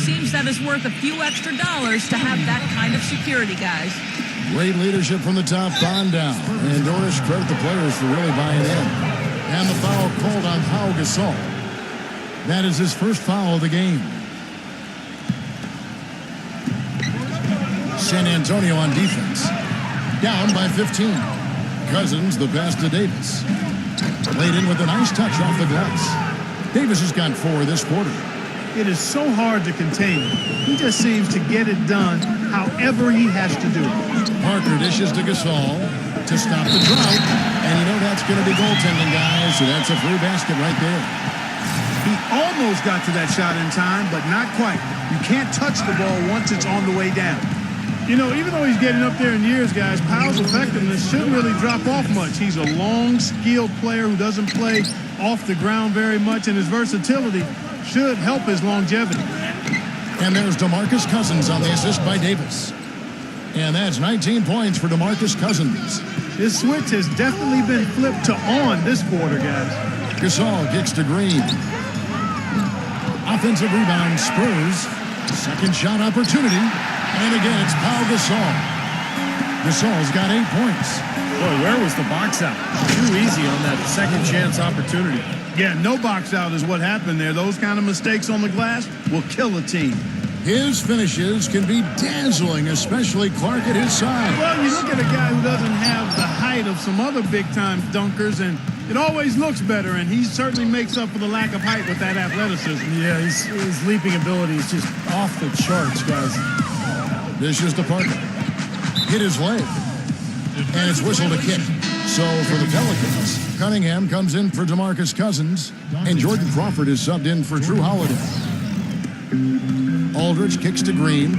seems that it's worth a few extra dollars to have that kind of security, guys. Great leadership from the top on down. And Doris, credit the players for really buying in. And the foul called on Pau Gasol. That is his first foul of the game. San Antonio on defense. Down by 15. Cousins, the pass to Davis. Laid in with a nice touch off the glass. Davis has got 4 this quarter. It is so hard to contain him. He just seems to get it done however he has to do it. Parker dishes to Gasol to stop the drought. And you know that's going to be goaltending, guys. So that's a free basket right there. He almost got to that shot in time, but not quite. You can't touch the ball once it's on the way down. You know, even though he's getting up there in years, guys, Powell's effectiveness shouldn't really drop off much. He's a long, skilled player who doesn't play off the ground very much, and his versatility should help his longevity. And there's DeMarcus Cousins on the assist by Davis. And that's 19 points for DeMarcus Cousins. His switch has definitely been flipped to on this quarter, guys. Gasol kicks to Green. Offensive rebound, Spurs. Second shot opportunity. And again, it's Pau Gasol. Gasol's got 8 points. Boy, where was the box out? Too easy on that second chance opportunity. Yeah, no box out is what happened there. Those kind of mistakes on the glass will kill a team. His finishes can be dazzling, especially Clark at his side. Well, you look at a guy who doesn't have the height of some other big-time dunkers, and it always looks better, and he certainly makes up for the lack of height with that athleticism. Yeah, his leaping ability is just off the charts, guys. This is the Parker. Hit his leg. And it's whistled a kick. So for the Pelicans, Cunningham comes in for DeMarcus Cousins, and Jordan Crawford is subbed in for Drew Holiday. Aldridge kicks to Green.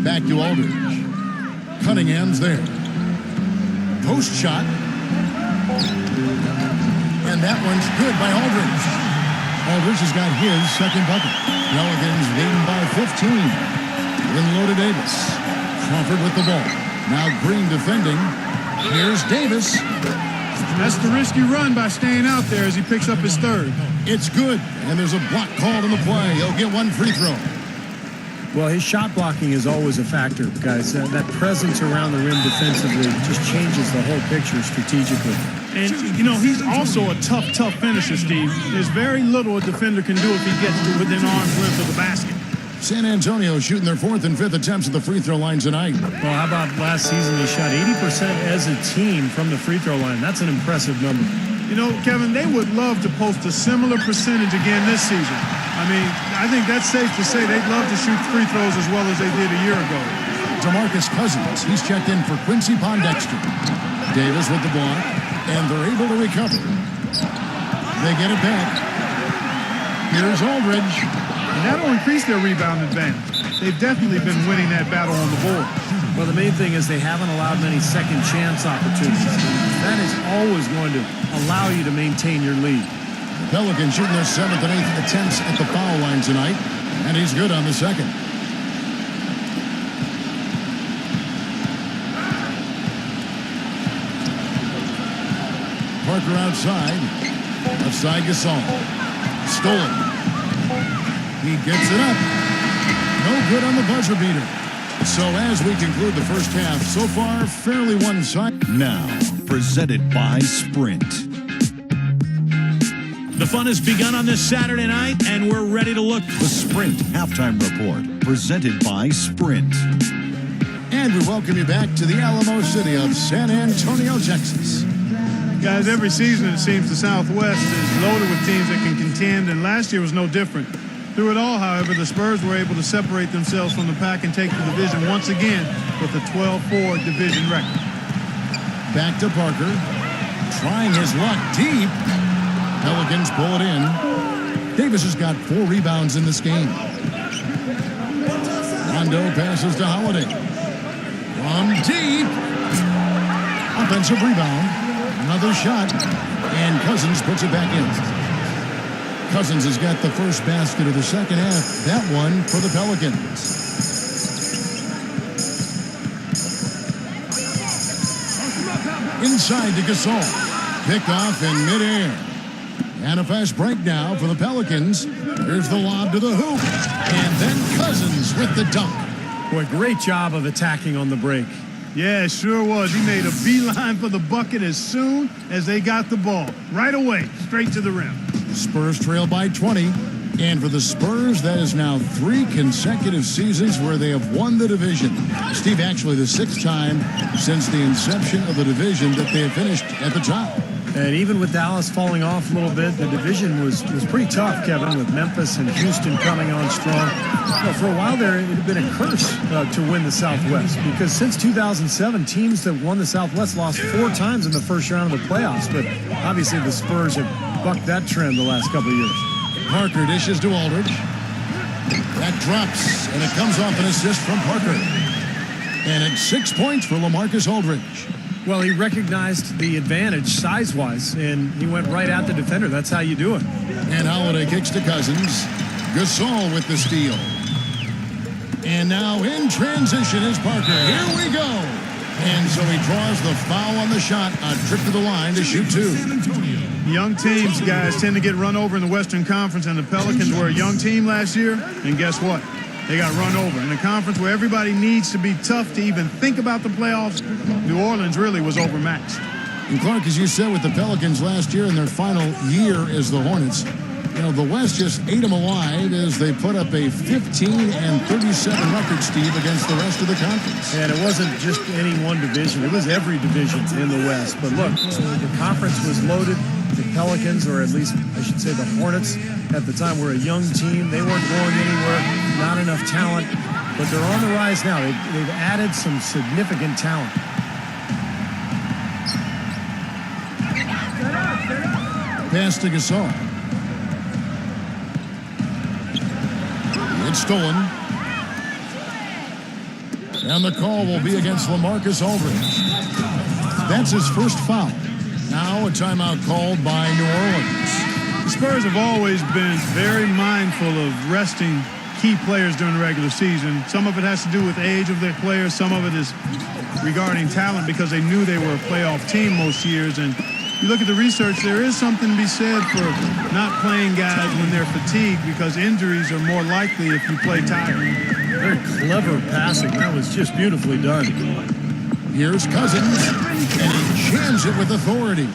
Back to Aldridge. Cunningham's there. Post shot. And that one's good by Aldridge. Aldridge has got his second bucket. Pelicans leading by 15. In low to Davis. Crawford with the ball. Now Green defending. Here's Davis. That's the risky run by staying out there as he picks up his third. It's good, and there's a block called on the play. He'll get one free throw. Well, his shot blocking is always a factor, guys. That presence around the rim defensively just changes the whole picture strategically. And, you know, he's also a tough finisher, Steve. There's very little a defender can do if he gets to within arm's length of the basket. San Antonio shooting their 4th and 5th attempts at the free throw line tonight. Well, how about last season they shot 80% as a team from the free throw line? That's an impressive number. You know, Kevin, they would love to post a similar percentage again this season. I mean, I think that's safe to say they'd love to shoot free throws as well as they did a year ago. DeMarcus Cousins, he's checked in for Quincy Pondexter. Davis with the block, and they're able to recover. They get it back. Here's Aldridge. And that'll increase their rebound advantage. They've definitely been winning that battle on the board. Well, the main thing is they haven't allowed many second chance opportunities. That is always going to allow you to maintain your lead. The Pelicans shooting their 7th and 8th attempts at the foul line tonight, and he's good on the second. Parker outside. Left side Gasol. Stolen. He gets it up. No good on the buzzer beater. So as we conclude the first half, so far fairly one-sided. Now, presented by Sprint. The fun has begun on this Saturday night, and we're ready to look. The Sprint Halftime Report, presented by Sprint. And we welcome you back to the Alamo City of San Antonio, Texas. Guys, every season it seems the Southwest is loaded with teams that can contend, and last year was no different. Through it all, however, the Spurs were able to separate themselves from the pack and take the division once again with a 12-4 division record. Back to Parker. Trying his luck deep. Pelicans pull it in. Davis has got 4 rebounds in this game. Rondo passes to Holiday. From deep. Offensive rebound. Another shot. And Cousins puts it back in. Cousins has got the first basket of the second half. That one for the Pelicans. Inside to Gasol. Picked off in midair. And a fast break now for the Pelicans. Here's the lob to the hoop. And then Cousins with the dunk. Boy, great job of attacking on the break. Yeah, it sure was. He made a beeline for the bucket as soon as they got the ball. Right away, straight to the rim. Spurs trail by 20. And for the Spurs, that is now 3 consecutive seasons where they have won the division. Steve, actually the 6th time since the inception of the division that they have finished at the top. And even with Dallas falling off a little bit, the division was pretty tough, Kevin, with Memphis and Houston coming on strong. Well, for a while there, it had been a curse to win the Southwest, because since 2007, teams that won the Southwest lost 4 times in the first round of the playoffs. But obviously the Spurs have bucked that trend the last couple of years. Parker dishes to Aldridge. That drops, and it comes off an assist from Parker. And it's 6 points for LaMarcus Aldridge. Well, he recognized the advantage size-wise, and he went right at the defender. That's how you do it. And Holiday kicks to Cousins. Gasol with the steal. And now in transition is Parker. Here we go. And so he draws the foul on the shot. A trip to the line to shoot 2. Young teams, guys, tend to get run over in the Western Conference, and the Pelicans were a young team last year, and guess what? They got run over. In a conference where everybody needs to be tough to even think about the playoffs, New Orleans really was overmatched. And Clark, as you said, with the Pelicans last year in their final year as the Hornets, you know, the West just ate them alive as they put up a 15-37 record, Steve, against the rest of the conference. And it wasn't just any one division. It was every division in the West. But look, the conference was loaded. The Pelicans, or at least I should say the Hornets, at the time were a young team. They weren't going anywhere, not enough talent. But they're on the rise now. They've added some significant talent. Pass to Gasol. It's stolen. And the call will be against LaMarcus Aldridge. That's his first foul. Now a timeout called by New Orleans. The Spurs have always been very mindful of resting key players during the regular season. Some of it has to do with age of their players. Some of it is regarding talent, because they knew they were a playoff team most years. And you look at the research, there is something to be said for not playing guys when they're fatigued, because injuries are more likely if you play tired. Very clever passing. That was just beautifully done. Here's Cousins, and he jams it with authority.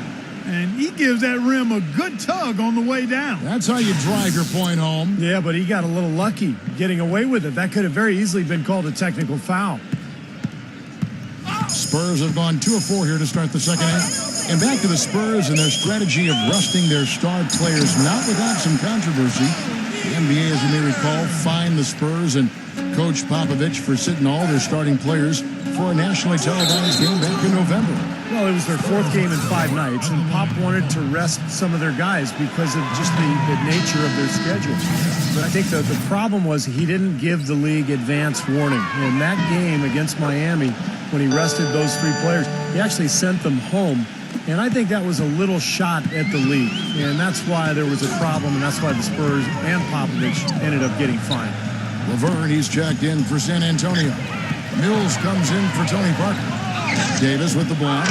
And he gives that rim a good tug on the way down. That's how you drive your point home. Yeah, but he got a little lucky getting away with it. That could have very easily been called a technical foul. Spurs have gone 2 of 4 here to start the second half. And back to the Spurs and their strategy of resting their star players, not without some controversy. The NBA, as you may recall, fined the Spurs and Coach Popovich for sitting all their starting players for a nationally televised game back in November. Well, it was their 4th game in 5 nights, and Pop wanted to rest some of their guys because of just the nature of their schedule. But I think the problem was he didn't give the league advance warning. In that game against Miami, when he rested those 3 players, he actually sent them home. And I think that was a little shot at the league. And that's why there was a problem, and that's why the Spurs and Popovich ended up getting fined. Laverne, he's checked in for San Antonio. Mills comes in for Tony Parker. Davis with the block.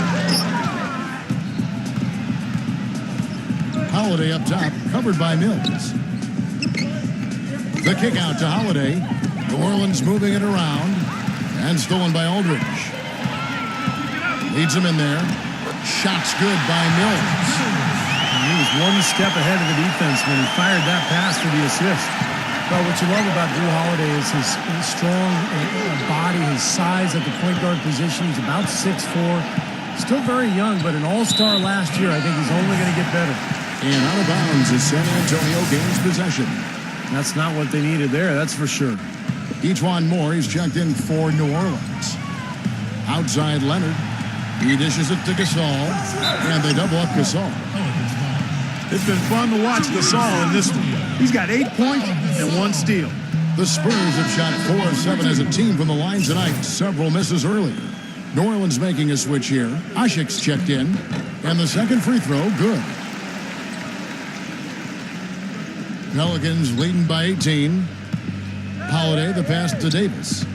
Holiday up top, covered by Mills. The kick out to Holiday. New Orleans moving it around. And stolen by Aldridge. Leads him in there. Shot's good by Mills. He was one step ahead of the defense when he fired that pass for the assist. Well, what you love about Drew Holiday is his strong body, his size at the point guard position. He's about 6'4". Still very young, but an all-star last year. I think he's only going to get better. And out of bounds as San Antonio gains possession. That's not what they needed there, that's for sure. Ejuan Moore, he's checked in for New Orleans. Outside Leonard. He dishes it to Gasol. And they double up Gasol. It's been fun to watch Gasol in this one. He's got 8 points and 1 steal. The Spurs have shot 4 of 7 as a team from the line tonight. Several misses early. New Orleans making a switch here. Ashik's checked in. And the second free throw, good. Pelicans leading by 18. Holiday, the pass to Davis.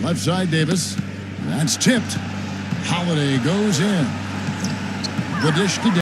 Left side, Davis. That's tipped. Holiday goes in. The dish to